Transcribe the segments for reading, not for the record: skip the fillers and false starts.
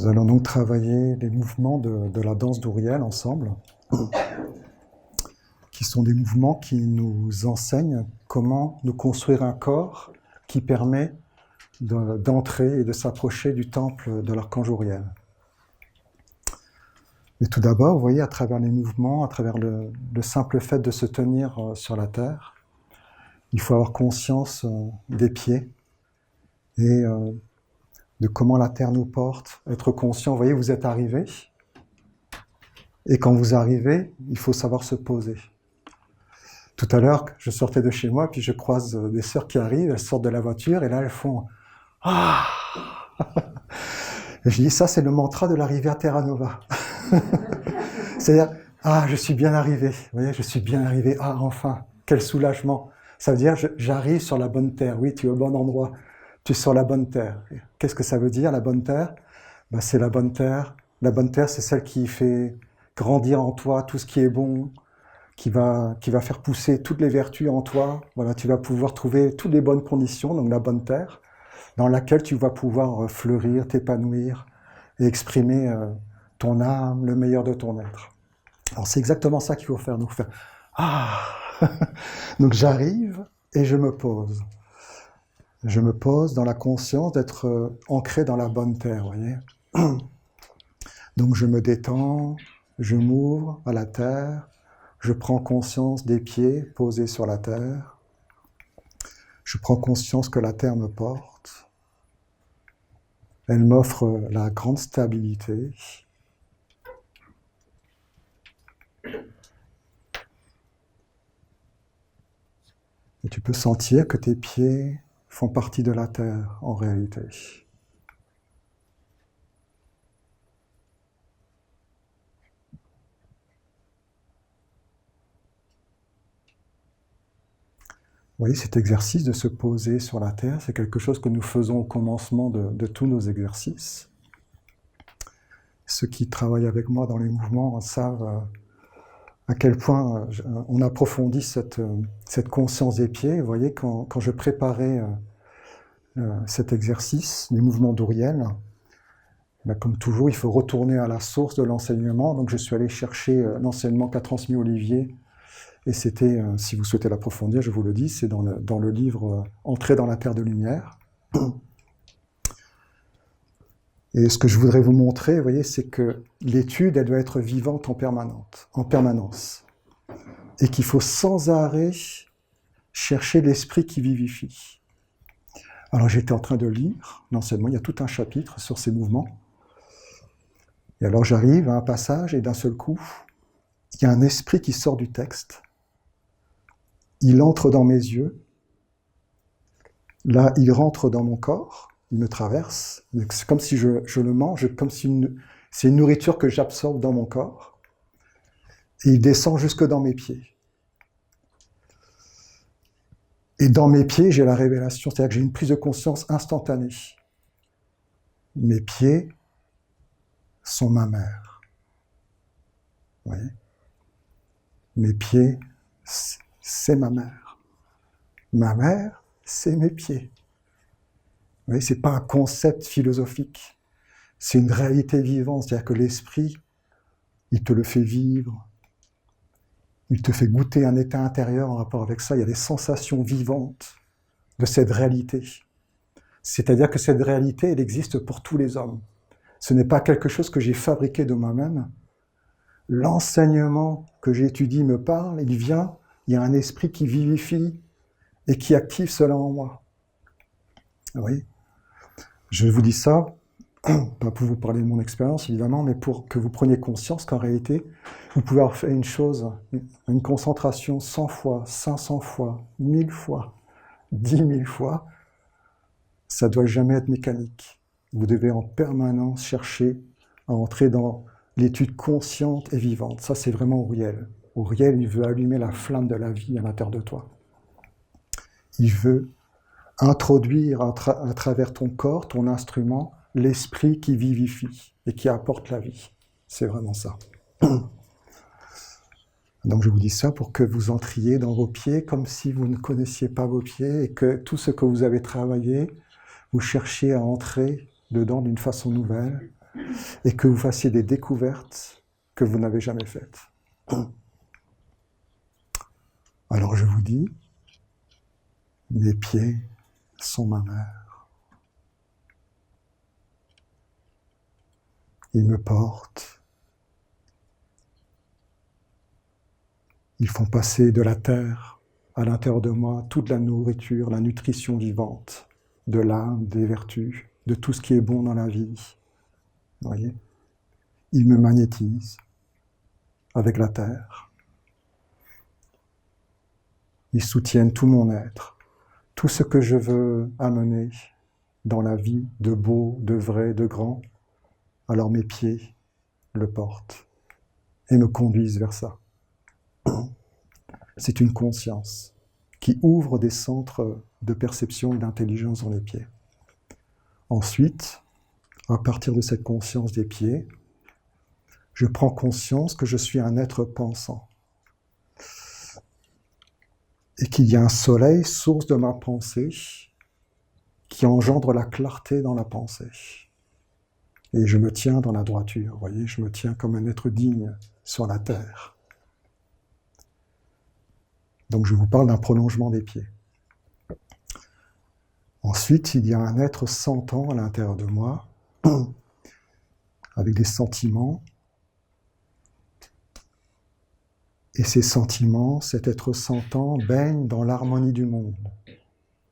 Nous allons donc travailler les mouvements de la danse d'Ouriel ensemble, qui sont des mouvements qui nous enseignent comment nous construire un corps qui permet d'entrer et de s'approcher du temple de l'archange Ouriel. Et tout d'abord, vous voyez, à travers les mouvements, à travers le simple fait de se tenir sur la terre, il faut avoir conscience des pieds et de comment la terre nous porte, être conscient. Vous voyez, vous êtes arrivé, et quand vous arrivez, il faut savoir se poser. Tout à l'heure, je sortais de chez moi, puis je croise des sœurs qui arrivent, elles sortent de la voiture, et là, elles font « Ah !» Et je dis, ça, c'est le mantra de l'arrivée à Terra Nova. C'est-à-dire, ah, je suis bien arrivé, vous voyez, je suis bien arrivé, ah, enfin, quel soulagement. Ça veut dire, j'arrive sur la bonne terre, oui, tu es au bon endroit, tu es sur la bonne terre. Qu'est-ce que ça veut dire, la bonne terre? Ben, c'est la bonne terre. La bonne terre, c'est celle qui fait grandir en toi tout ce qui est bon, qui va faire pousser toutes les vertus en toi. Voilà, tu vas pouvoir trouver toutes les bonnes conditions, donc la bonne terre, dans laquelle tu vas pouvoir fleurir, t'épanouir et exprimer ton âme, le meilleur de ton être. Alors c'est exactement ça qu'il faut faire. Donc, ah donc j'arrive et je me pose. Je me pose dans la conscience d'être ancré dans la bonne terre, vous voyez. Donc je me détends, je m'ouvre à la terre, je prends conscience des pieds posés sur la terre, je prends conscience que la terre me porte, elle m'offre la grande stabilité. Et tu peux sentir que tes pieds font partie de la terre en réalité. Vous voyez, cet exercice de se poser sur la terre, c'est quelque chose que nous faisons au commencement de tous nos exercices. Ceux qui travaillent avec moi dans les mouvements savent à quel point on approfondit cette conscience des pieds. Vous voyez, quand je préparais cet exercice, les mouvements d'Ouriel, ben comme toujours, il faut retourner à la source de l'enseignement. Donc je suis allé chercher l'enseignement qu'a transmis Olivier. Et c'était, si vous souhaitez l'approfondir, je vous le dis, c'est dans le livre « Entrer dans la terre de lumière ». Et ce que je voudrais vous montrer, vous voyez, c'est que l'étude, elle doit être vivante en permanence. Et qu'il faut sans arrêt chercher l'esprit qui vivifie. Alors j'étais en train de lire l'enseignement, il y a tout un chapitre sur ces mouvements. Et alors j'arrive à un passage et d'un seul coup, il y a un esprit qui sort du texte. Il entre dans mes yeux. Là, il rentre dans mon corps. Il me traverse. C'est comme si je le mange, comme si c'est une nourriture que j'absorbe dans mon corps. Et il descend jusque dans mes pieds. Et dans mes pieds, j'ai la révélation, c'est-à-dire que j'ai une prise de conscience instantanée. Mes pieds sont ma mère. Vous voyez ? Mes pieds, c'est ma mère. Ma mère, c'est mes pieds. Vous voyez, c'est pas un concept philosophique. C'est une réalité vivante. C'est-à-dire que l'esprit, il te le fait vivre. Il te fait goûter un état intérieur en rapport avec ça. Il y a des sensations vivantes de cette réalité. C'est-à-dire que cette réalité, elle existe pour tous les hommes. Ce n'est pas quelque chose que j'ai fabriqué de moi-même. L'enseignement que j'étudie me parle, il vient, il y a un esprit qui vivifie et qui active cela en moi. Vous voyez ? Je vous dis ça, pas pour vous parler de mon expérience évidemment, mais pour que vous preniez conscience qu'en réalité, vous pouvez avoir fait une chose, une concentration 100 fois, 500 fois, 1000 fois, 10 000 fois, ça ne doit jamais être mécanique. Vous devez en permanence chercher à entrer dans l'étude consciente et vivante. Ça, c'est vraiment Ouriel. Ouriel, il veut allumer la flamme de la vie à l'intérieur de toi. Il veut introduire à travers ton corps, ton instrument, l'esprit qui vivifie et qui apporte la vie. C'est vraiment ça. Donc je vous dis ça pour que vous entriez dans vos pieds comme si vous ne connaissiez pas vos pieds et que tout ce que vous avez travaillé, vous cherchiez à entrer dedans d'une façon nouvelle, et que vous fassiez des découvertes que vous n'avez jamais faites. Alors je vous dis, mes pieds sont ma mère. Ils me portent. Ils font passer de la terre à l'intérieur de moi toute la nourriture, la nutrition vivante de l'âme, des vertus, de tout ce qui est bon dans la vie. Vous voyez ? Ils me magnétisent avec la terre. Ils soutiennent tout mon être, tout ce que je veux amener dans la vie de beau, de vrai, de grand. Alors mes pieds le portent et me conduisent vers ça. C'est une conscience qui ouvre des centres de perception et d'intelligence dans les pieds. Ensuite, à partir de cette conscience des pieds, je prends conscience que je suis un être pensant et qu'il y a un soleil, source de ma pensée, qui engendre la clarté dans la pensée. Et je me tiens dans la droiture, vous voyez, je me tiens comme un être digne sur la terre. Donc je vous parle d'un prolongement des pieds. Ensuite, il y a un être sentant à l'intérieur de moi, avec des sentiments. Et ces sentiments, cet être sentant, baigne dans l'harmonie du monde.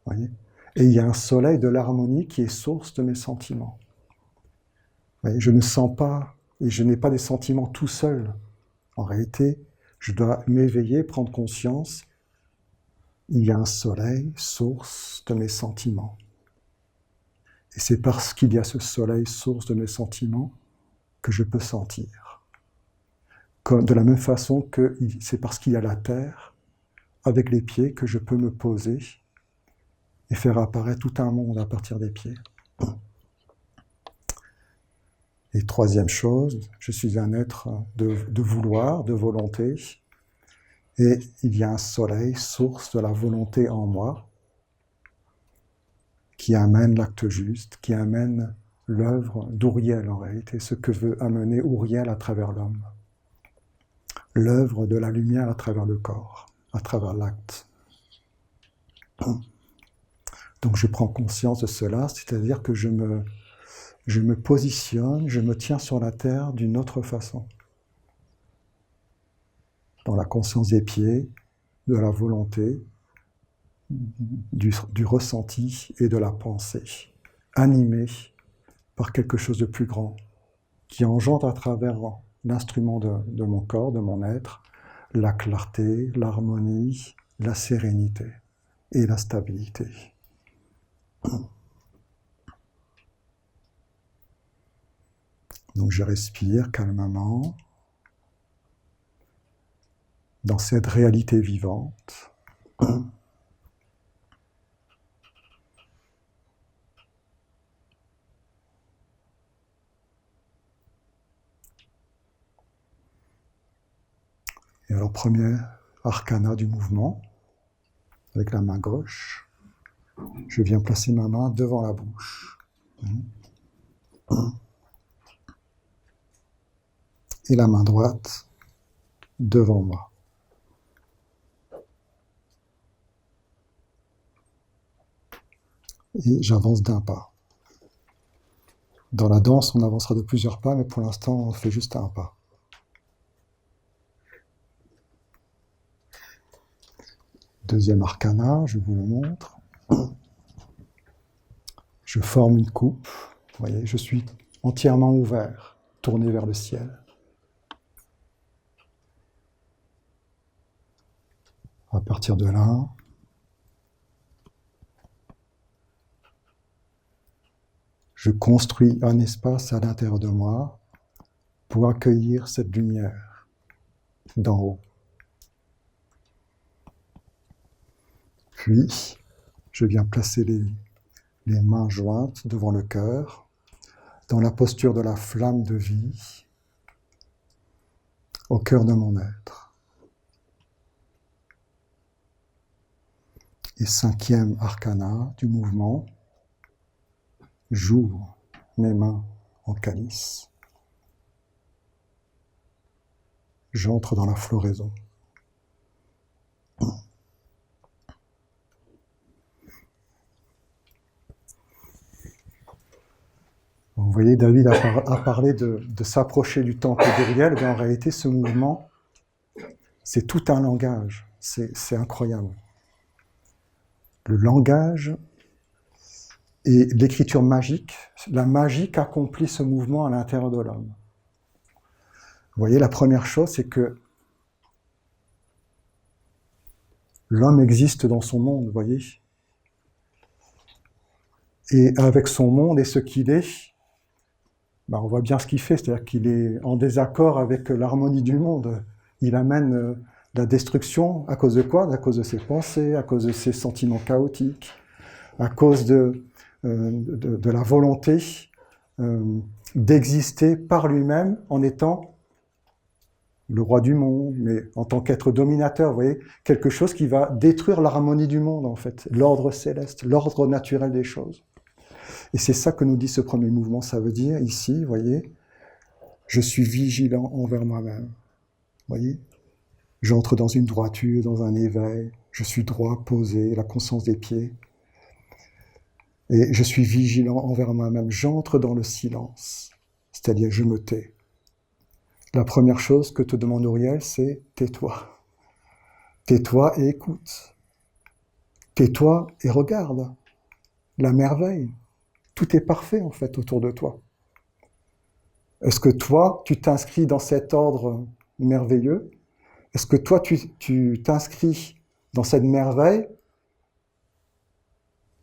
Voyez ? Et il y a un soleil de l'harmonie qui est source de mes sentiments. Voyez ? Je ne sens pas, et je n'ai pas des sentiments tout seul. En réalité, je dois m'éveiller, prendre conscience. Il y a un soleil, source de mes sentiments. Et c'est parce qu'il y a ce soleil, source de mes sentiments, que je peux sentir. Comme, de la même façon que c'est parce qu'il y a la terre, avec les pieds, que je peux me poser et faire apparaître tout un monde à partir des pieds. Et troisième chose, je suis un être de vouloir, de volonté, et il y a un soleil, source de la volonté en moi, qui amène l'acte juste, qui amène l'œuvre d'Ouriel en réalité, ce que veut amener Ouriel à travers l'homme. L'œuvre de la lumière à travers le corps, à travers l'acte. Donc je prends conscience de cela, c'est-à-dire que je me positionne, je me tiens sur la terre d'une autre façon. Dans la conscience des pieds, de la volonté, du ressenti et de la pensée, animé par quelque chose de plus grand, qui engendre à travers l'instrument de mon corps, de mon être, la clarté, l'harmonie, la sérénité et la stabilité. Donc je respire calmement dans cette réalité vivante. Et alors, premier arcana du mouvement, avec la main gauche, je viens placer ma main devant la bouche. Et la main droite devant moi. Et j'avance d'un pas. Dans la danse, on avancera de plusieurs pas, mais pour l'instant, on fait juste un pas. Deuxième arcana, je vous le montre. Je forme une coupe. Vous voyez, je suis entièrement ouvert, tourné vers le ciel. À partir de là, je construis un espace à l'intérieur de moi pour accueillir cette lumière d'en haut. Puis, je viens placer les mains jointes devant le cœur, dans la posture de la flamme de vie, au cœur de mon être. Et cinquième arcana du mouvement, j'ouvre mes mains en calice. J'entre dans la floraison. Vous voyez, David a parlé de s'approcher du temple d'Uriel, mais en réalité, ce mouvement, c'est tout un langage. C'est incroyable. Le langage et l'écriture magique, la magie qu'accomplit ce mouvement à l'intérieur de l'homme. Vous voyez, la première chose, c'est que l'homme existe dans son monde, vous voyez. Et avec son monde et ce qu'il est, on voit bien ce qu'il fait, c'est-à-dire qu'il est en désaccord avec l'harmonie du monde. Il amène la destruction à cause de quoi? À cause de ses pensées, à cause de ses sentiments chaotiques, à cause de la volonté d'exister par lui-même en étant le roi du monde, mais en tant qu'être dominateur, vous voyez, quelque chose qui va détruire l'harmonie du monde, en fait, l'ordre céleste, l'ordre naturel des choses. Et c'est ça que nous dit ce premier mouvement. Ça veut dire, ici, vous voyez, je suis vigilant envers moi-même. Vous voyez, j'entre dans une droiture, dans un éveil, je suis droit, posé, la conscience des pieds. Et je suis vigilant envers moi-même. J'entre dans le silence, c'est-à-dire je me tais. La première chose que te demande Uriel, c'est tais-toi. Tais-toi et écoute. Tais-toi et regarde la merveille. Tout est parfait, en fait, autour de toi. Est-ce que toi, tu t'inscris dans cet ordre merveilleux? Est-ce que toi, tu t'inscris dans cette merveille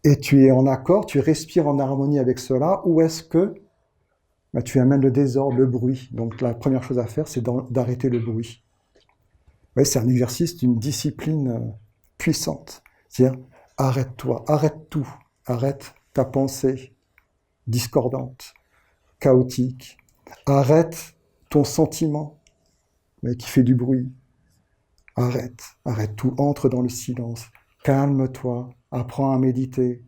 et tu es en accord, tu respires en harmonie avec cela? Ou est-ce que tu amènes le désordre, le bruit? Donc la première chose à faire, c'est d'arrêter le bruit. Ouais, c'est un exercice d'une discipline puissante. C'est-à-dire, arrête-toi, arrête tout, arrête ta pensée discordante, chaotique. Arrête ton sentiment qui fait du bruit. Arrête tout, entre dans le silence. Calme-toi, apprends à méditer,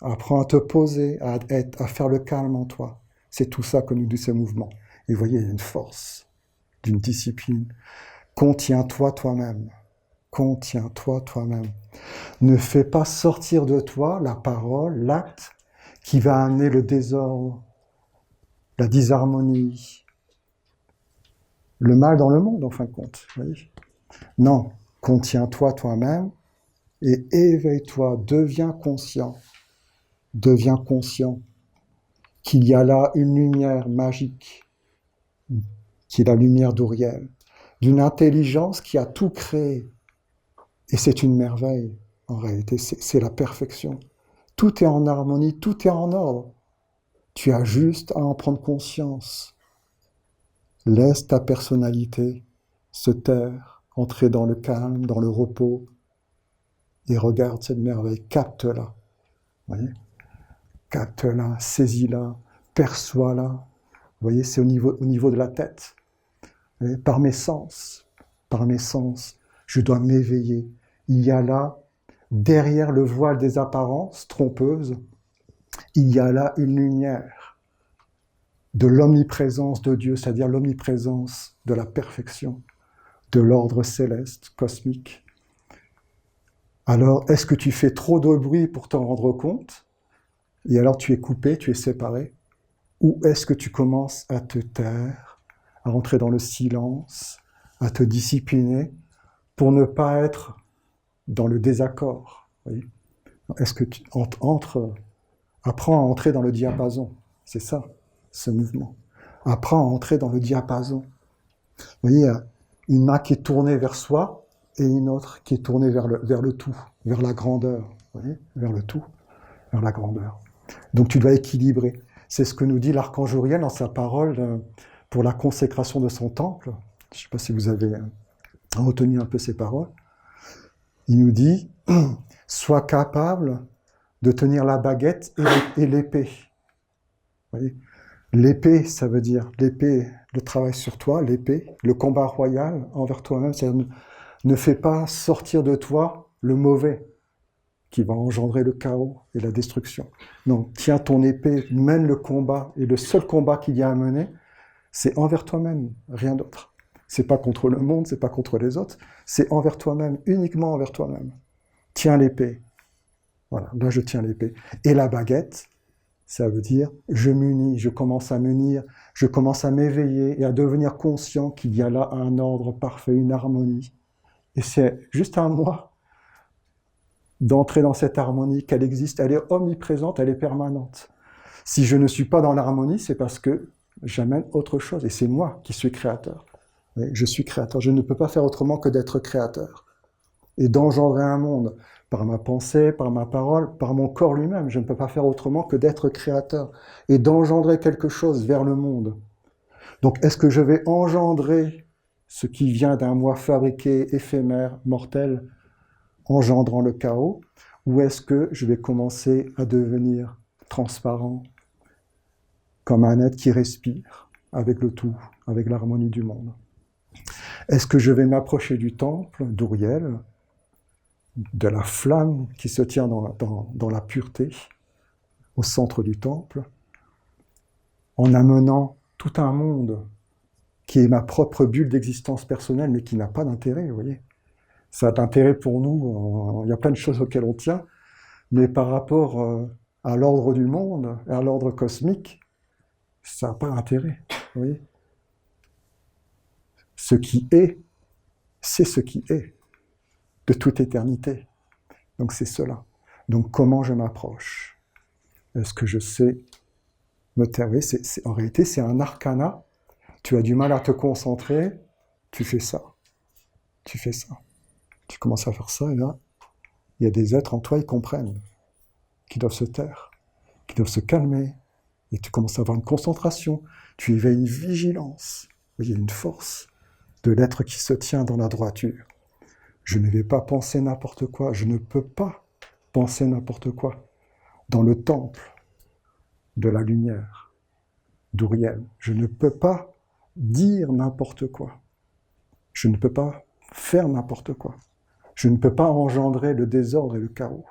apprends à te poser, à faire le calme en toi. C'est tout ça que nous dit ce mouvement. Et vous voyez, il y a une force, d'une discipline. Contiens-toi toi-même. Contiens-toi toi-même. Ne fais pas sortir de toi la parole, l'acte, qui va amener le désordre, la disharmonie, le mal dans le monde, en fin de compte. Vous voyez ? Non, contiens-toi toi-même et éveille-toi, deviens conscient qu'il y a là une lumière magique, qui est la lumière d'Uriel, d'une intelligence qui a tout créé. Et c'est une merveille, en réalité, c'est la perfection. Tout est en harmonie, tout est en ordre. Tu as juste à en prendre conscience. Laisse ta personnalité se taire, entrer dans le calme, dans le repos, et regarde cette merveille, capte-la. Vous voyez ? Capte-la, saisis-la, perçois-la. Vous voyez, c'est au niveau de la tête. Et par mes sens, je dois m'éveiller. Il y a là, derrière le voile des apparences trompeuses, il y a là une lumière de l'omniprésence de Dieu, c'est-à-dire l'omniprésence de la perfection, de l'ordre céleste, cosmique. Alors, est-ce que tu fais trop de bruit pour t'en rendre compte? Et alors tu es coupé, tu es séparé? Ou est-ce que tu commences à te taire, à rentrer dans le silence, à te discipliner pour ne pas être dans le désaccord? Oui. Est-ce que tu apprends à entrer dans le diapason? C'est ça, ce mouvement. Apprends à entrer dans le diapason. Vous voyez, il y a une main qui est tournée vers soi et une autre qui est tournée vers le tout, vers la grandeur. Vous voyez, vers le tout, vers la grandeur. Donc tu dois équilibrer. C'est ce que nous dit l'archange Uriel dans sa parole pour la consécration de son temple. Je ne sais pas si vous avez retenu un peu ces paroles. Il nous dit « Sois capable de tenir la baguette et l'épée. » Vous voyez ? L'épée, ça veut dire l'épée, le travail sur toi, l'épée, le combat royal envers toi-même. C'est-à-dire ne fais pas sortir de toi le mauvais qui va engendrer le chaos et la destruction. Non, tiens ton épée, mène le combat, et le seul combat qu'il y a à mener, c'est envers toi-même, rien d'autre. C'est pas contre le monde, c'est pas contre les autres, c'est envers toi-même, uniquement envers toi-même. Tiens l'épée. Voilà, là je tiens l'épée. Et la baguette, ça veut dire je m'unis, je commence à m'unir, je commence à m'éveiller et à devenir conscient qu'il y a là un ordre parfait, une harmonie. Et c'est juste à moi d'entrer dans cette harmonie, qu'elle existe, elle est omniprésente, elle est permanente. Si je ne suis pas dans l'harmonie, c'est parce que j'amène autre chose, et c'est moi qui suis créateur. Oui, je suis créateur, je ne peux pas faire autrement que d'être créateur. Et d'engendrer un monde par ma pensée, par ma parole, par mon corps lui-même. Je ne peux pas faire autrement que d'être créateur et d'engendrer quelque chose vers le monde. Donc, est-ce que je vais engendrer ce qui vient d'un moi fabriqué, éphémère, mortel, engendrant le chaos, ou est-ce que je vais commencer à devenir transparent, comme un être qui respire avec le tout, avec l'harmonie du monde? Est-ce que je vais m'approcher du temple d'Uriel, de la flamme qui se tient dans la pureté, au centre du temple, en amenant tout un monde qui est ma propre bulle d'existence personnelle, mais qui n'a pas d'intérêt, vous voyez. Ça a d'intérêt pour nous, il y a plein de choses auxquelles on tient, mais par rapport à l'ordre du monde, à l'ordre cosmique, ça n'a pas d'intérêt, vous voyez. Ce qui est, c'est ce qui est, de toute éternité. Donc c'est cela. Donc comment je m'approche? Est-ce que je sais me taire? En réalité, c'est un arcana. Tu as du mal à te concentrer, tu fais ça. Tu fais ça. Tu commences à faire ça, et là, il y a des êtres en toi, ils comprennent, qui doivent se taire, qui doivent se calmer, et tu commences à avoir une concentration, tu éveilles une vigilance, il y a une force de l'être qui se tient dans la droiture. Je ne vais pas penser n'importe quoi, je ne peux pas penser n'importe quoi. Dans le temple de la lumière d'Uriel, je ne peux pas dire n'importe quoi. Je ne peux pas faire n'importe quoi. Je ne peux pas engendrer le désordre et le chaos.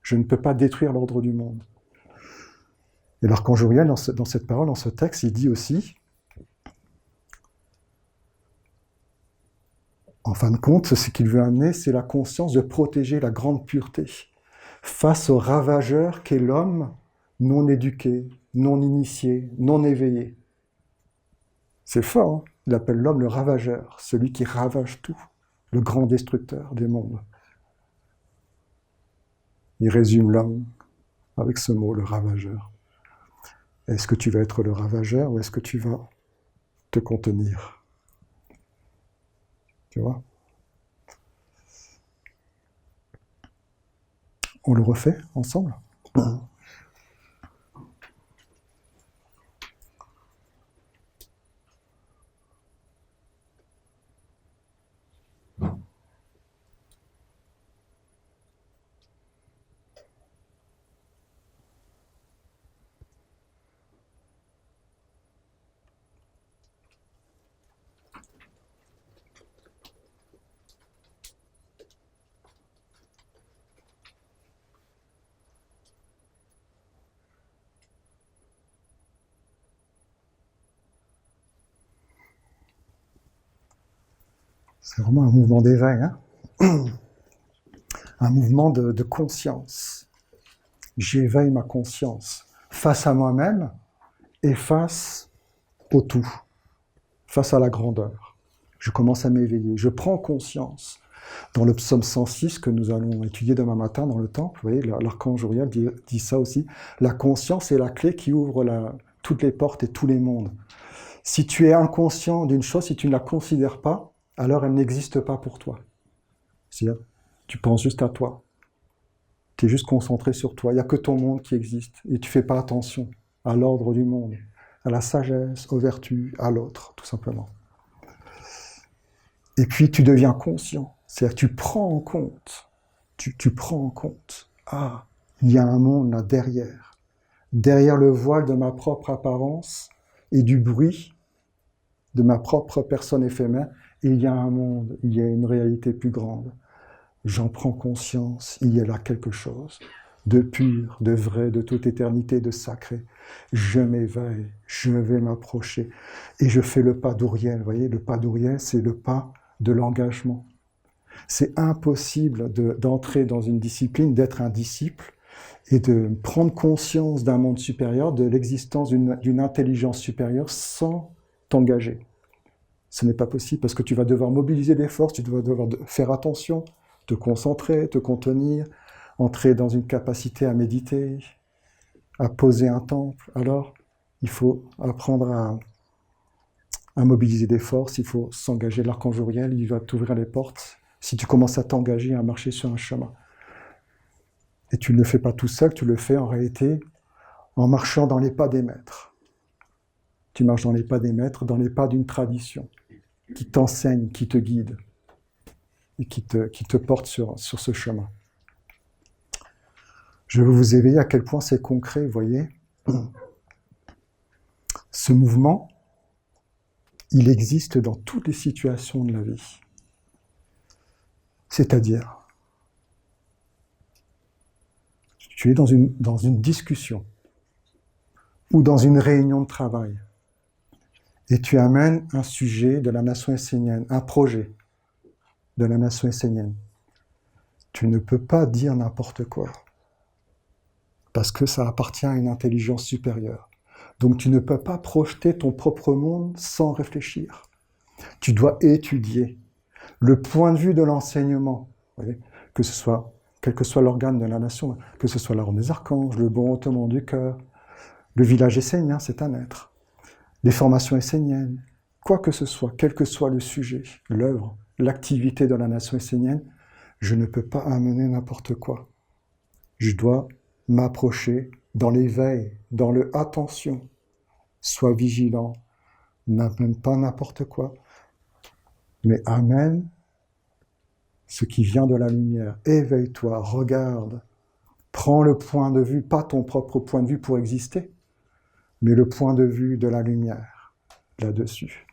Je ne peux pas détruire l'ordre du monde. Et l'archange Uriel, dans cette parole, dans ce texte, il dit aussi, en fin de compte, ce qu'il veut amener, c'est la conscience de protéger la grande pureté face au ravageur qu'est l'homme non éduqué, non initié, non éveillé. C'est fort, hein? Il appelle l'homme le ravageur, celui qui ravage tout, le grand destructeur des mondes. Il résume l'homme avec ce mot, le ravageur. Est-ce que tu vas être le ravageur ou est-ce que tu vas te contenir? Tu vois? On le refait ensemble? C'est vraiment un mouvement d'éveil, hein? Un mouvement de conscience. J'éveille ma conscience face à moi-même et face au tout, face à la grandeur. Je commence à m'éveiller, je prends conscience. Dans le psaume 106 que nous allons étudier demain matin dans le temple, vous voyez, l'archange Uriel dit ça aussi, la conscience est la clé qui ouvre toutes les portes et tous les mondes. Si tu es inconscient d'une chose, si tu ne la considères pas, alors elle n'existe pas pour toi. C'est-à-dire, tu penses juste à toi. Tu es juste concentré sur toi. Il n'y a que ton monde qui existe. Et tu ne fais pas attention à l'ordre du monde, à la sagesse, aux vertus, à l'autre, tout simplement. Et puis tu deviens conscient. C'est-à-dire tu prends en compte. Tu prends en compte. Ah, il y a un monde là derrière. Derrière le voile de ma propre apparence et du bruit de ma propre personne éphémère, il y a un monde, il y a une réalité plus grande. j'en prends conscience, il y a là quelque chose de pur, de vrai, de toute éternité, de sacré. Je m'éveille, je vais m'approcher et je fais le pas d'Ouriel. Vous voyez, le pas d'Ouriel, c'est le pas de l'engagement. C'est impossible d'entrer dans une discipline, d'être un disciple et de prendre conscience d'un monde supérieur, de l'existence d'une intelligence supérieure sans t'engager. Ce n'est pas possible parce que tu vas devoir mobiliser des forces, tu vas devoir faire attention, te concentrer, te contenir, entrer dans une capacité à méditer, à poser un temple. Alors, il faut apprendre à mobiliser des forces, il faut s'engager. L'archange Uriel, il va t'ouvrir les portes si tu commences à t'engager, à marcher sur un chemin. Et tu ne le fais pas tout seul, tu le fais en réalité en marchant dans les pas des maîtres. Tu marches dans les pas des maîtres, dans les pas d'une tradition qui t'enseigne, qui te guide et qui te porte sur ce chemin. Je veux vous éveiller à quel point c'est concret, vous voyez. Ce mouvement, il existe dans toutes les situations de la vie. C'est-à-dire, tu es dans une discussion ou dans une réunion de travail et tu amènes un sujet de la nation essénienne, un projet de la nation essénienne. Tu ne peux pas dire n'importe quoi parce que ça appartient à une intelligence supérieure. Donc tu ne peux pas projeter ton propre monde sans réfléchir. Tu dois étudier le point de vue de l'enseignement, vous voyez, quel que soit l'organe de la nation, que ce soit l'ordre des archanges, le bon ottoman du cœur, le village essénien, c'est un être, les formations esséniennes, quoi que ce soit, quel que soit le sujet, l'œuvre, l'activité de la nation essénienne, je ne peux pas amener n'importe quoi. Je dois m'approcher dans l'éveil, dans le « attention », sois vigilant, n'amène pas n'importe quoi, mais amène ce qui vient de la lumière. Éveille-toi, regarde, prends le point de vue, pas ton propre point de vue pour exister, mais le point de vue de la lumière là-dessus.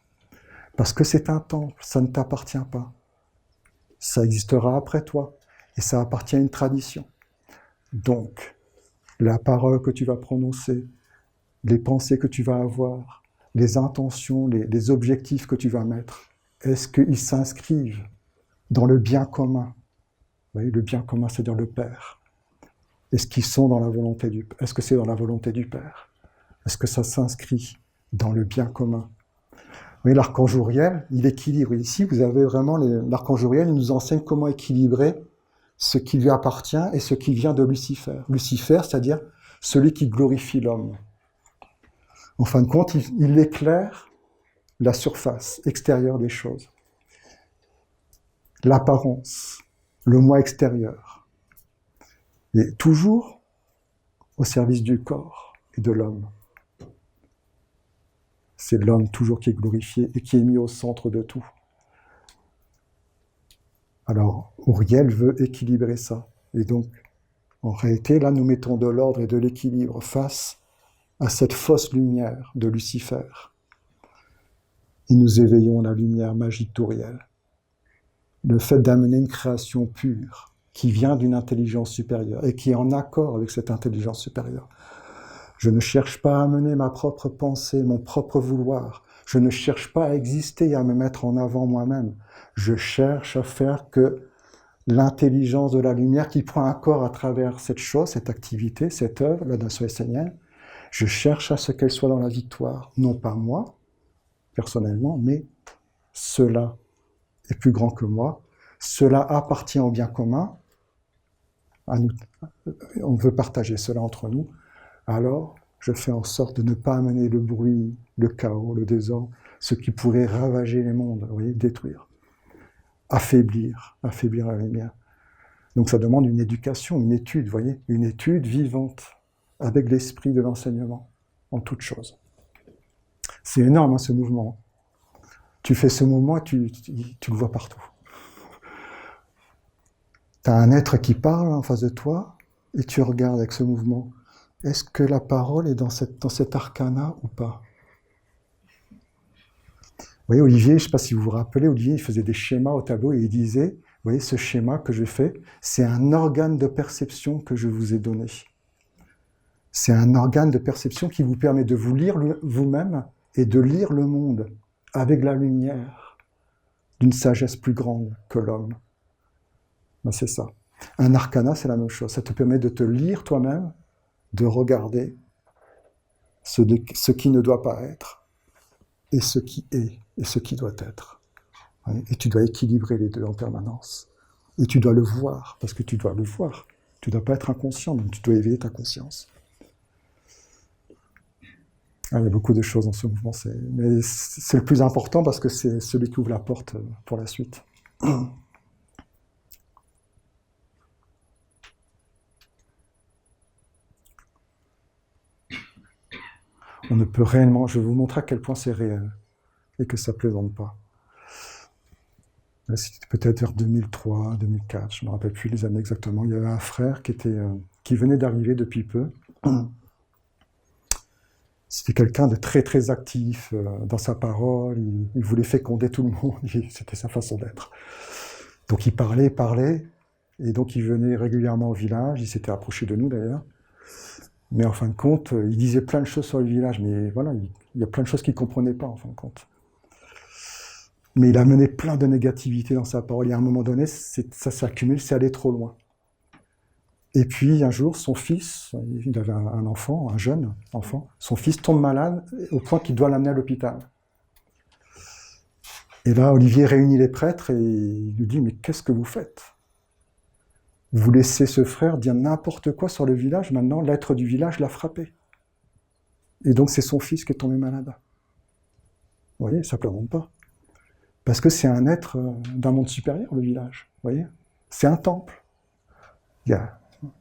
Parce que c'est un temple, ça ne t'appartient pas. Ça existera après toi, et ça appartient à une tradition. Donc, la parole que tu vas prononcer, les pensées que tu vas avoir, les intentions, les objectifs que tu vas mettre, est-ce qu'ils s'inscrivent dans le bien commun? Vous voyez, le bien commun, c'est-à-dire le Père. Est-ce qu'ils sont dans la volonté du Père? Est-ce que c'est dans la volonté du Père? Est-ce que ça s'inscrit dans le bien commun? Vous voyez, l'archange Uriel, il équilibre. Ici, vous avez vraiment l'archange Uriel, il nous enseigne comment équilibrer ce qui lui appartient et ce qui vient de Lucifer. Lucifer, c'est-à-dire celui qui glorifie l'homme. En fin de compte, il éclaire la surface extérieure des choses. L'apparence, le moi extérieur. Et toujours au service du corps et de l'homme. C'est l'homme toujours qui est glorifié et qui est mis au centre de tout. Alors, Uriel veut équilibrer ça. Et donc, en réalité, là, nous mettons de l'ordre et de l'équilibre face à cette fausse lumière de Lucifer. Et nous éveillons la lumière magique d'Uriel. Le fait d'amener une création pure qui vient d'une intelligence supérieure et qui est en accord avec cette intelligence supérieure. Je ne cherche pas à amener ma propre pensée, mon propre vouloir. Je ne cherche pas à exister et à me mettre en avant moi-même. Je cherche à faire que l'intelligence de la lumière qui prend un corps à travers cette chose, cette activité, cette œuvre, la nation essénienne, je cherche à ce qu'elle soit dans la victoire. Non pas moi, personnellement, mais cela est plus grand que moi. Cela appartient au bien commun. À nous, on veut partager cela entre nous. Alors, je fais en sorte de ne pas amener le bruit, le chaos, le désordre, ce qui pourrait ravager les mondes, vous voyez, détruire, affaiblir la lumière. Donc ça demande une éducation, une étude, vous voyez, une étude vivante, avec l'esprit de l'enseignement, en toute chose. C'est énorme, hein, ce mouvement. Tu fais ce mouvement et tu le vois partout. Tu as un être qui parle en face de toi, et tu regardes avec ce mouvement. Est-ce que la parole est dans cet arcana ou pas? Vous voyez, Olivier, je ne sais pas si vous vous rappelez, Olivier, il faisait des schémas au tableau et il disait, voyez, ce schéma que j'ai fait, c'est un organe de perception que je vous ai donné. C'est un organe de perception qui vous permet de vous lire vous-même et de lire le monde avec la lumière d'une sagesse plus grande que l'homme. Ben, c'est ça. Un arcana, c'est la même chose. Ça te permet de te lire toi-même, de regarder ce qui ne doit pas être, et ce qui est, et ce qui doit être. Et tu dois équilibrer les deux en permanence. Et tu dois le voir, parce que tu dois le voir. Tu ne dois pas être inconscient, donc tu dois éveiller ta conscience. Il y a beaucoup de choses dans ce mouvement, mais c'est le plus important parce que c'est celui qui ouvre la porte pour la suite. On ne peut réellement... Je vais vous montrer à quel point c'est réel et que ça ne plaisante pas. C'était peut-être vers 2003, 2004, je ne me rappelle plus les années exactement. Il y avait un frère qui venait d'arriver depuis peu. C'était quelqu'un de très très actif dans sa parole, il voulait féconder tout le monde, c'était sa façon d'être. Donc il parlait, et donc il venait régulièrement au village, il s'était approché de nous d'ailleurs. Mais en fin de compte, il disait plein de choses sur le village, mais voilà, il y a plein de choses qu'il ne comprenait pas en fin de compte. Mais il a mené plein de négativité dans sa parole, et à un moment donné, ça s'accumule, c'est allé trop loin. Et puis un jour, son fils, il avait un enfant, un jeune enfant, son fils tombe malade au point qu'il doit l'amener à l'hôpital. Et là, Olivier réunit les prêtres et il lui dit « Mais qu'est-ce que vous faites ? Vous laissez ce frère dire n'importe quoi sur le village, maintenant l'être du village l'a frappé. Et donc c'est son fils qui est tombé malade. » Vous voyez, ça ne plaisante pas. Parce que c'est un être d'un monde supérieur, le village. Vous voyez, c'est un temple. Il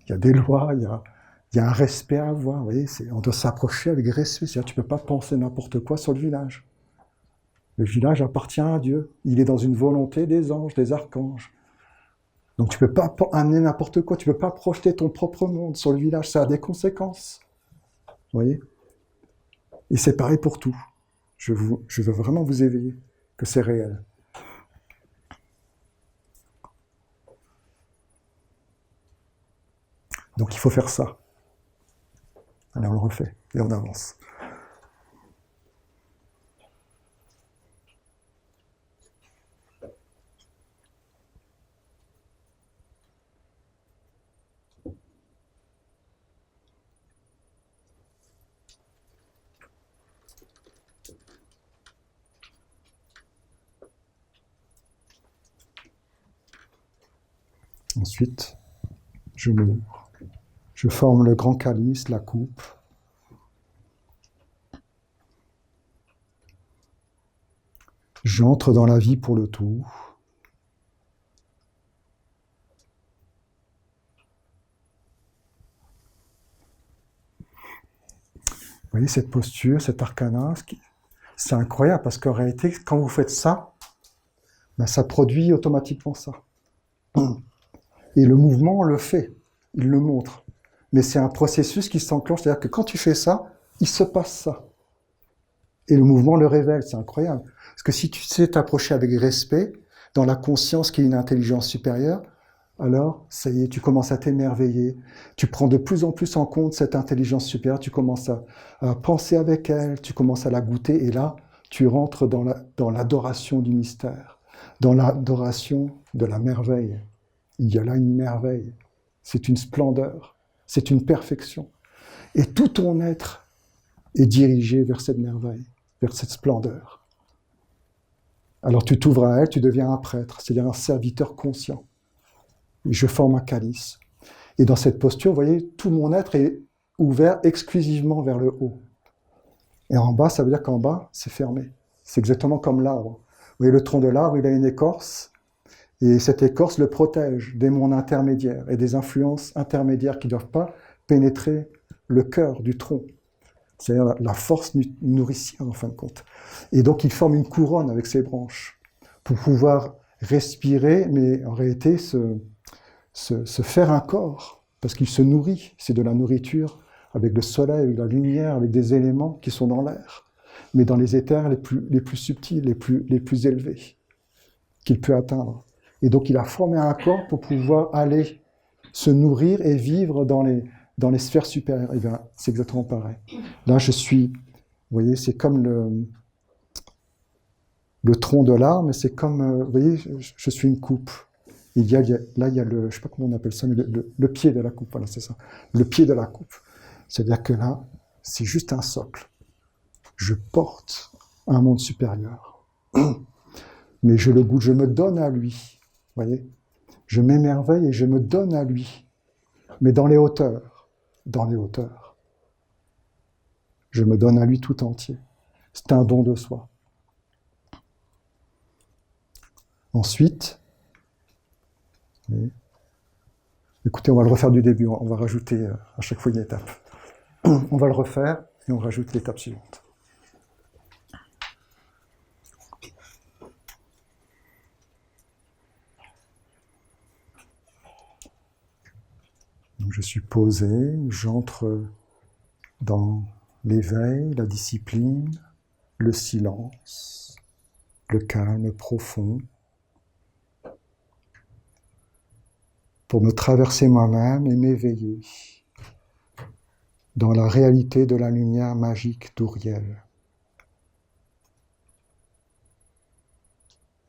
y a des lois, il y a un respect à avoir. Vous voyez, on doit s'approcher avec respect. C'est-à-dire, tu ne peux pas penser n'importe quoi sur le village. Le village appartient à Dieu. Il est dans une volonté des anges, des archanges. Donc tu ne peux pas amener n'importe quoi. Tu ne peux pas projeter ton propre monde sur le village. Ça a des conséquences. Vous voyez ? Et c'est pareil pour tout. Je veux vraiment vous éveiller que c'est réel. Donc il faut faire ça. Allez, on le refait et on avance. Ensuite, je m'ouvre. Je forme le grand calice, la coupe. J'entre dans la vie pour le tout. Vous voyez cette posture, cet arcana, c'est incroyable parce qu'en réalité, quand vous faites ça, ben ça produit automatiquement ça. Et le mouvement le fait, il le montre. Mais c'est un processus qui s'enclenche, c'est-à-dire que quand tu fais ça, il se passe ça. Et le mouvement le révèle, c'est incroyable. Parce que si tu sais t'approcher avec respect, dans la conscience qui est une intelligence supérieure, alors, ça y est, tu commences à t'émerveiller. Tu prends de plus en plus en compte cette intelligence supérieure, tu commences à penser avec elle, tu commences à la goûter, et là, tu rentres dans l'adoration du mystère, dans l'adoration de la merveille. Il y a là une merveille, c'est une splendeur, c'est une perfection. Et tout ton être est dirigé vers cette merveille, vers cette splendeur. Alors tu t'ouvres à elle, tu deviens un prêtre, c'est-à-dire un serviteur conscient. Je forme un calice. Et dans cette posture, vous voyez, tout mon être est ouvert exclusivement vers le haut. Et en bas, ça veut dire qu'en bas, c'est fermé. C'est exactement comme l'arbre. Vous voyez, le tronc de l'arbre, il a une écorce, et cette écorce le protège des mondes intermédiaires et des influences intermédiaires qui ne doivent pas pénétrer le cœur du tronc. C'est-à-dire la force nourricière, en fin de compte. Et donc, il forme une couronne avec ses branches pour pouvoir respirer, mais en réalité, se faire un corps, parce qu'il se nourrit, c'est de la nourriture, avec le soleil, avec la lumière, avec des éléments qui sont dans l'air, mais dans les éthers les plus subtils, les plus élevés, qu'il peut atteindre. Et donc il a formé un corps pour pouvoir aller se nourrir et vivre dans les sphères supérieures. Et bien, c'est exactement pareil. Là, je suis, vous voyez, c'est comme le tronc de l'arbre, c'est comme, vous voyez, je suis une coupe. Là, il y a le, je ne sais pas comment on appelle ça, mais le pied de la coupe, voilà, c'est ça. Le pied de la coupe. C'est-à-dire que là, c'est juste un socle. Je porte un monde supérieur. Mais je le goûte, je me donne à lui. Vous voyez ? Je m'émerveille et je me donne à lui. Mais dans les hauteurs. Dans les hauteurs. Je me donne à lui tout entier. C'est un don de soi. Ensuite, écoutez, on va le refaire du début, on va rajouter à chaque fois une étape. On va le refaire et on rajoute l'étape suivante. Donc je suis posé, j'entre dans l'éveil, la discipline, le silence, le calme profond, pour me traverser moi-même et m'éveiller dans la réalité de la lumière magique d'Uriel.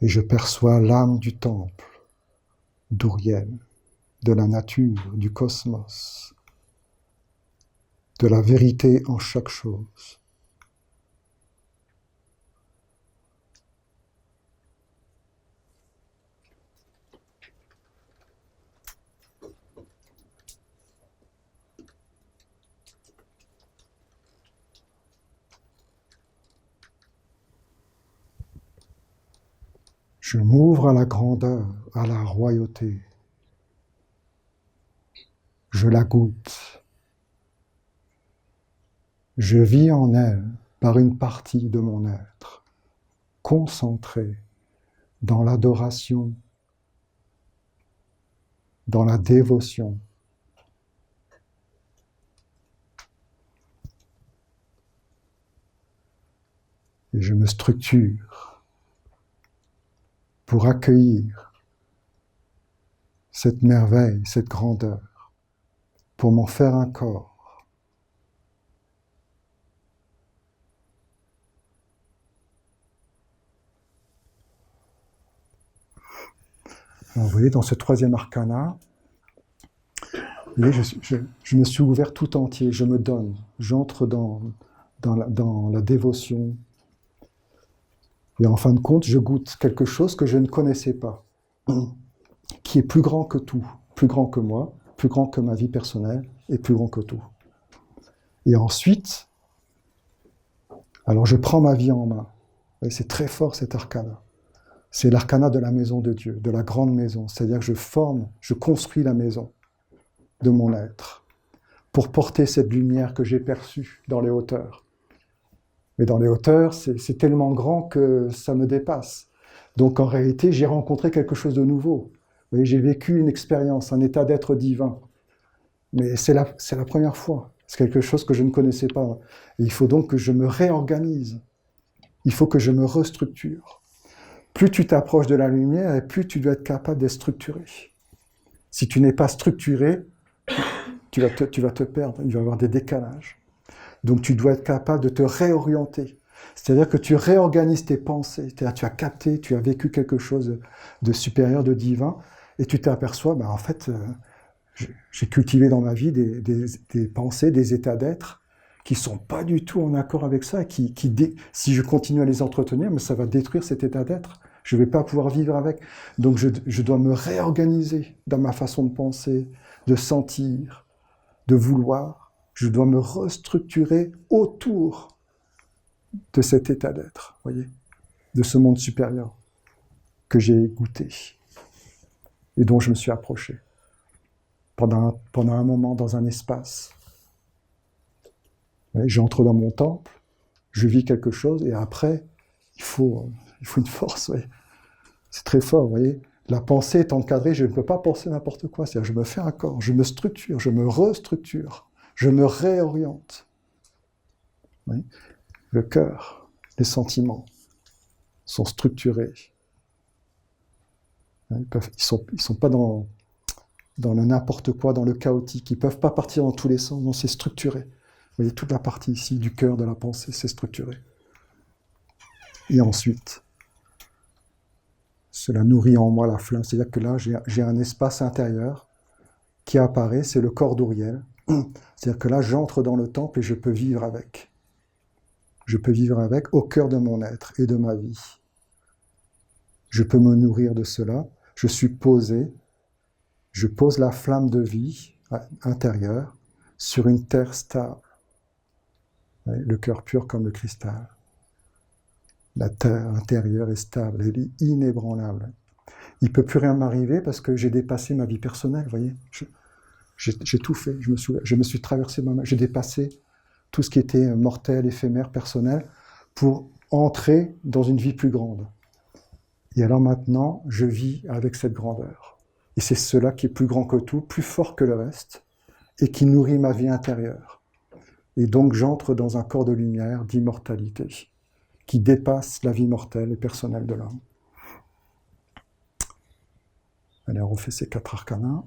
Et je perçois l'âme du temple d'Uriel, de la nature, du cosmos, de la vérité en chaque chose. Je m'ouvre à la grandeur, à la royauté. Je la goûte. Je vis en elle par une partie de mon être, concentré dans l'adoration, dans la dévotion. Et je me structure pour accueillir cette merveille, cette grandeur, pour m'en faire un corps. Alors, vous voyez, dans ce troisième arcana, vous voyez, je me suis ouvert tout entier, je me donne, j'entre dans la dévotion. Et en fin de compte, je goûte quelque chose que je ne connaissais pas, qui est plus grand que tout, plus grand que moi, plus grand que ma vie personnelle et plus grand que tout. Et ensuite, alors je prends ma vie en main. Et c'est très fort cet arcana. C'est l'arcana de la maison de Dieu, de la grande maison. C'est-à-dire que je construis la maison de mon être pour porter cette lumière que j'ai perçue dans les hauteurs. Mais dans les hauteurs, c'est tellement grand que ça me dépasse. Donc en réalité, j'ai rencontré quelque chose de nouveau. Vous voyez, j'ai vécu une expérience, un état d'être divin. Mais c'est la première fois. C'est quelque chose que je ne connaissais pas. Et il faut donc que je me réorganise. Il faut que je me restructure. Plus tu t'approches de la lumière, et plus tu dois être capable d'être structuré. Si tu n'es pas structuré, tu vas te perdre. Il va y avoir des décalages. Donc tu dois être capable de te réorienter. C'est-à-dire que tu réorganises tes pensées. C'est-à-dire que tu as capté, tu as vécu quelque chose de supérieur, de divin, et tu t'aperçois, en fait, j'ai cultivé dans ma vie des pensées, des états d'être qui ne sont pas du tout en accord avec ça, si je continue à les entretenir, mais ça va détruire cet état d'être. Je ne vais pas pouvoir vivre avec. Donc je dois me réorganiser dans ma façon de penser, de sentir, de vouloir. Je dois me restructurer autour de cet état d'être, voyez, de ce monde supérieur que j'ai goûté et dont je me suis approché pendant un moment dans un espace. Voyez, j'entre dans mon temple, je vis quelque chose et après, il faut une force. Voyez. C'est très fort, vous voyez. La pensée est encadrée, je ne peux pas penser n'importe quoi. C'est-à-dire, je me fais un corps, je me structure, je me restructure. Je me réoriente. Oui. Le cœur, les sentiments sont structurés. Ils sont pas dans le n'importe quoi, dans le chaotique. Ils ne peuvent pas partir dans tous les sens. Non, c'est structuré. Vous voyez, toute la partie ici du cœur de la pensée, c'est structuré. Et ensuite, cela nourrit en moi la flamme. C'est-à-dire que là, j'ai un espace intérieur qui apparaît, c'est le corps d'Uriel. C'est-à-dire que là, j'entre dans le temple et je peux vivre avec. Je peux vivre avec au cœur de mon être et de ma vie. Je peux me nourrir de cela. Je suis posé. Je pose la flamme de vie intérieure sur une terre stable. Le cœur pur comme le cristal. La terre intérieure est stable, elle est inébranlable. Il ne peut plus rien m'arriver parce que j'ai dépassé ma vie personnelle, vous voyez. J'ai tout fait, je me suis traversé moi-même, j'ai dépassé tout ce qui était mortel, éphémère, personnel, pour entrer dans une vie plus grande. Et alors maintenant, je vis avec cette grandeur. Et c'est cela qui est plus grand que tout, plus fort que le reste, et qui nourrit ma vie intérieure. Et donc j'entre dans un corps de lumière, d'immortalité, qui dépasse la vie mortelle et personnelle de l'homme. Allez, on refait ces 4 arcanas.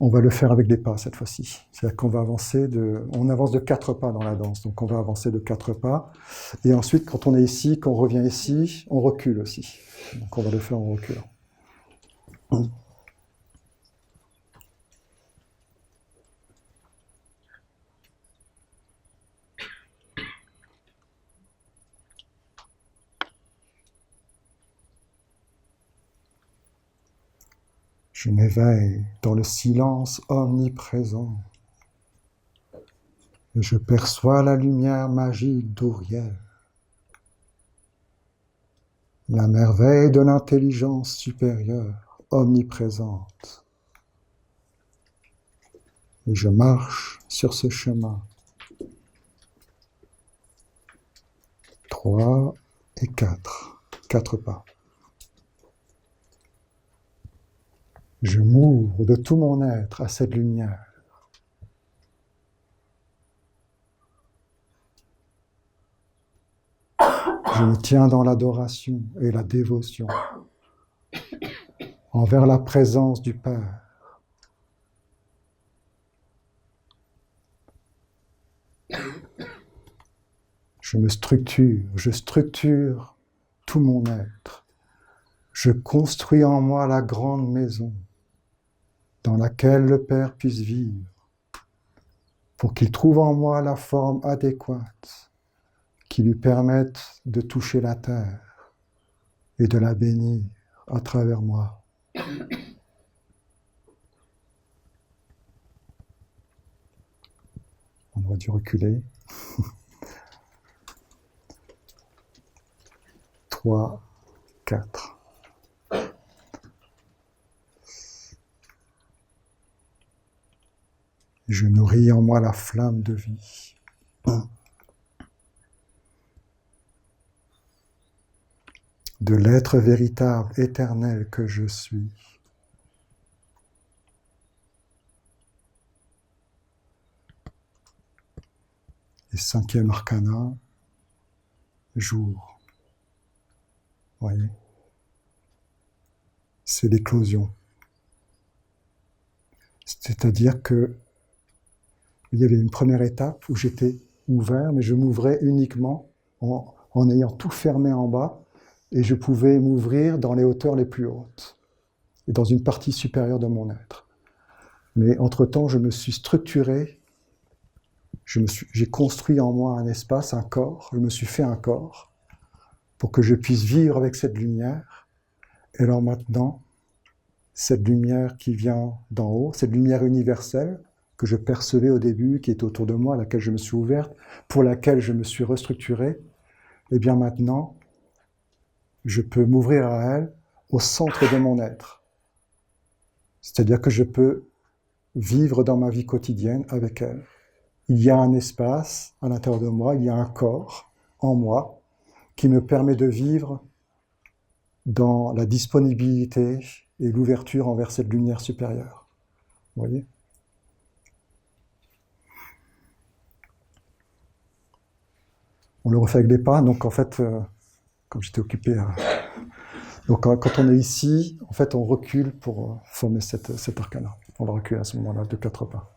On va le faire avec des pas cette fois-ci. C'est-à-dire qu'on va avancer on avance de 4 pas dans la danse, donc on va avancer de 4 pas. Et ensuite, quand on est ici, qu'on revient ici, on recule aussi. Donc on va le faire en reculant. Je m'éveille dans le silence omniprésent. Je perçois la lumière magique d'Uriel, la merveille de l'intelligence supérieure, omniprésente. Et je marche sur ce chemin. 3 et 4. 4 pas. Je m'ouvre de tout mon être à cette lumière. Je me tiens dans l'adoration et la dévotion envers la présence du Père. Je structure tout mon être. Je construis en moi la grande maison dans laquelle le Père puisse vivre, pour qu'il trouve en moi la forme adéquate qui lui permette de toucher la terre et de la bénir à travers moi. On aurait dû reculer. 3, 4. Je nourris en moi la flamme de vie. De l'être véritable, éternel que je suis. Et 5e arcana, jour. Vous voyez ? C'est l'éclosion. C'est-à-dire que il y avait une première étape où j'étais ouvert, mais je m'ouvrais uniquement en ayant tout fermé en bas, et je pouvais m'ouvrir dans les hauteurs les plus hautes, et dans une partie supérieure de mon être. Mais entre-temps, je me suis structuré, j'ai construit en moi un espace, un corps, je me suis fait un corps, pour que je puisse vivre avec cette lumière. Et alors maintenant, cette lumière qui vient d'en haut, cette lumière universelle, que je percevais au début, qui était autour de moi, à laquelle je me suis ouverte, pour laquelle je me suis restructuré, et bien maintenant, je peux m'ouvrir à elle au centre de mon être. C'est-à-dire que je peux vivre dans ma vie quotidienne avec elle. Il y a un espace à l'intérieur de moi, il y a un corps en moi qui me permet de vivre dans la disponibilité et l'ouverture envers cette lumière supérieure. Vous voyez ? On le refait avec les pas, donc en fait, comme j'étais occupé donc quand on est ici, en fait, on recule pour former cet arcana. On va reculer à ce moment-là de 4 pas.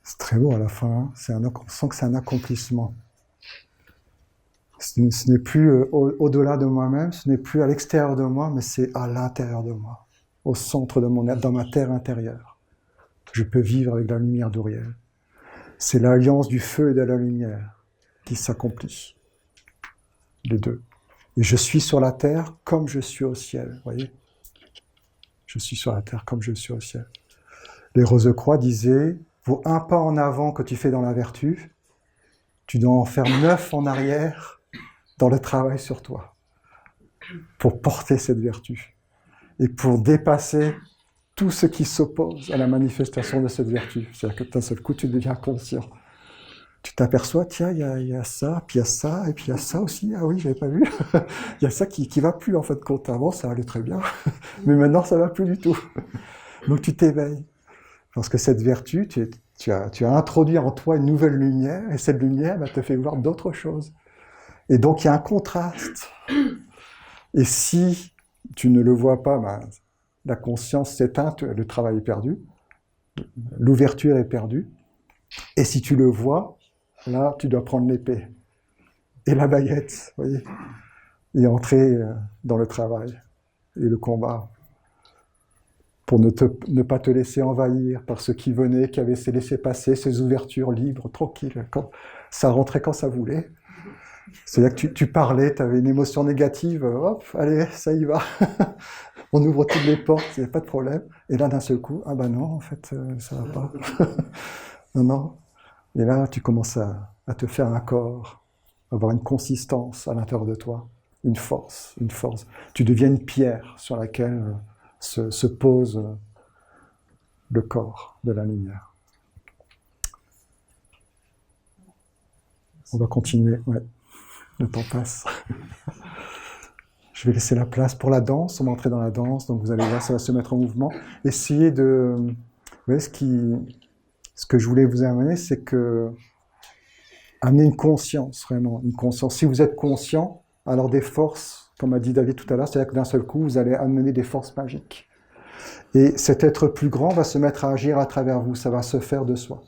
C'est très beau à la fin, hein. On sent que c'est un accomplissement. Ce n'est plus au-delà de moi-même, ce n'est plus à l'extérieur de moi, mais c'est à l'intérieur de moi, au centre de mon être, dans ma terre intérieure. Je peux vivre avec la lumière d'Uriel. C'est l'alliance du feu et de la lumière qui s'accomplit, les deux. Et je suis sur la terre comme je suis au ciel, vous voyez ? Je suis sur la terre comme je suis au ciel. Les Rose-Croix disaient, pour un pas en avant que tu fais dans la vertu, tu dois en faire 9 en arrière dans le travail sur toi, pour porter cette vertu et pour dépasser tout ce qui s'oppose à la manifestation de cette vertu. C'est-à-dire que d'un seul coup, tu deviens conscient. Tu t'aperçois, tiens, il y a ça, puis il y a ça, et puis il y a ça aussi. Ah oui, j'avais pas vu. Il y a ça qui va plus, en fait, de compte. Avant, ça allait très bien, mais maintenant, ça va plus du tout. Donc, tu t'éveilles. Parce que cette vertu, tu as introduit en toi une nouvelle lumière, et cette lumière te fait voir d'autres choses. Et donc, il y a un contraste. Et si tu ne le vois pas, la conscience s'éteint, le travail est perdu, l'ouverture est perdue. Et si tu le vois, là, tu dois prendre l'épée et la baguette, vous voyez, et entrer dans le travail et le combat pour ne pas te laisser envahir par ceux qui venaient, qui avaient laissé passer ces ouvertures libres, tranquilles. Ça rentrait quand ça voulait. C'est-à-dire que tu parlais, tu avais une émotion négative, hop, allez, ça y va. On ouvre toutes les portes, il n'y a pas de problème. Et là, d'un seul coup, ah ben non, en fait, ça va pas. Non, non. Et là, tu commences à te faire un corps, à avoir une consistance à l'intérieur de toi, une force, une force. Tu deviens une pierre sur laquelle se pose le corps de la lumière. On va continuer, ouais. Le temps passe. Je vais laisser la place pour la danse, on va entrer dans la danse, donc vous allez voir, ça va se mettre en mouvement. Essayez de... Vous voyez, ce que je voulais vous amener, c'est que amener une conscience, vraiment, une conscience. Si vous êtes conscient, alors des forces, comme a dit David tout à l'heure, c'est-à-dire que d'un seul coup, vous allez amener des forces magiques. Et cet être plus grand va se mettre à agir à travers vous, ça va se faire de soi.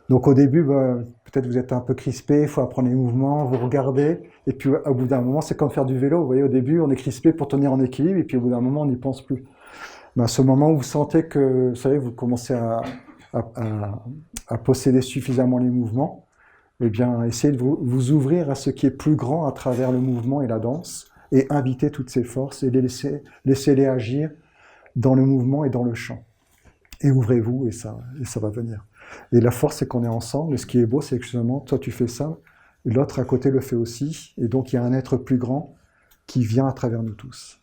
Donc au début, peut-être vous êtes un peu crispé, il faut apprendre les mouvements, vous regardez, et puis au bout d'un moment, c'est comme faire du vélo, vous voyez, au début, on est crispé pour tenir en équilibre, et puis au bout d'un moment, on n'y pense plus. À ce moment où vous sentez que, vous savez, vous commencez à posséder suffisamment les mouvements, eh bien, essayez de vous ouvrir à ce qui est plus grand à travers le mouvement et la danse, et inviter toutes ces forces, et laissez-les agir dans le mouvement et dans le chant. Et ouvrez-vous, et ça va venir. Et la force, c'est qu'on est ensemble, et ce qui est beau, c'est que justement, toi tu fais ça, et l'autre à côté le fait aussi, et donc il y a un être plus grand qui vient à travers nous tous.